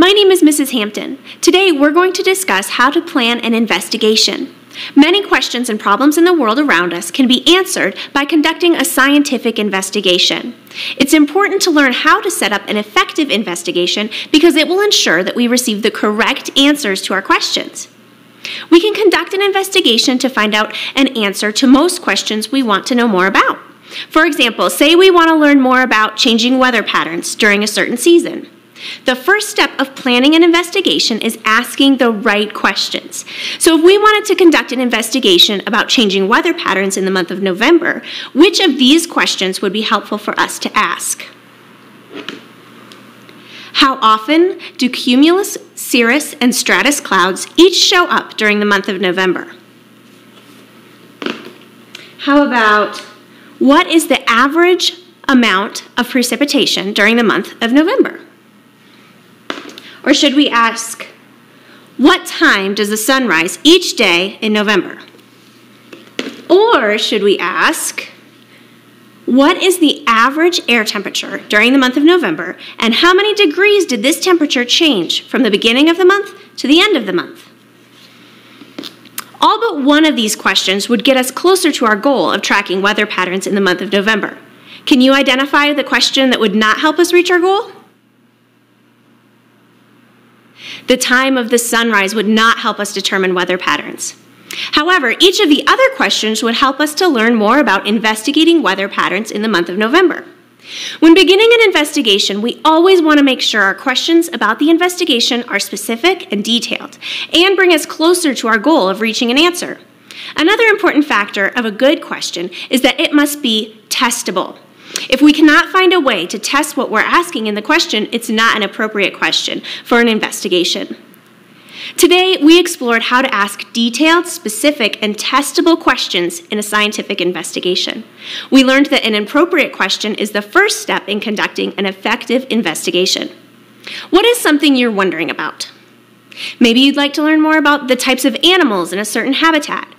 My name is Mrs. Hampton. Today we're going to discuss how to plan an investigation. Many questions and problems in the world around us can be answered by conducting a scientific investigation. It's important to learn how to set up an effective investigation because it will ensure that we receive the correct answers to our questions. We can conduct an investigation to find out an answer to most questions we want to know more about. For example, say we want to learn more about changing weather patterns during a certain season. The first step of planning an investigation is asking the right questions. So if we wanted to conduct an investigation about changing weather patterns in the month of November, which of these questions would be helpful for us to ask? How often do cumulus, cirrus, and stratus clouds each show up during the month of November? How about what is the average amount of precipitation during the month of November? Or should we ask, what time does the sun rise each day in November? Or should we ask, what is the average air temperature during the month of November, and how many degrees did this temperature change from the beginning of the month to the end of the month? All but one of these questions would get us closer to our goal of tracking weather patterns in the month of November. Can you identify the question that would not help us reach our goal? The time of the sunrise would not help us determine weather patterns. However, each of the other questions would help us to learn more about investigating weather patterns in the month of November. When beginning an investigation, we always want to make sure our questions about the investigation are specific and detailed and bring us closer to our goal of reaching an answer. Another important factor of a good question is that it must be testable. If we cannot find a way to test what we're asking in the question, it's not an appropriate question for an investigation. Today, we explored how to ask detailed, specific, and testable questions in a scientific investigation. We learned that an appropriate question is the first step in conducting an effective investigation. What is something you're wondering about? Maybe you'd like to learn more about the types of animals in a certain habitat.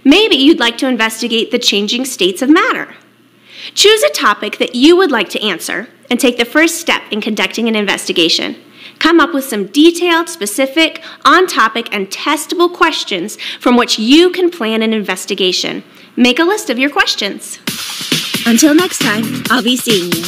Maybe you'd like to investigate the changing states of matter. Choose a topic that you would like to answer and take the first step in conducting an investigation. Come up with some detailed, specific, on-topic, and testable questions from which you can plan an investigation. Make a list of your questions. Until next time, I'll be seeing you.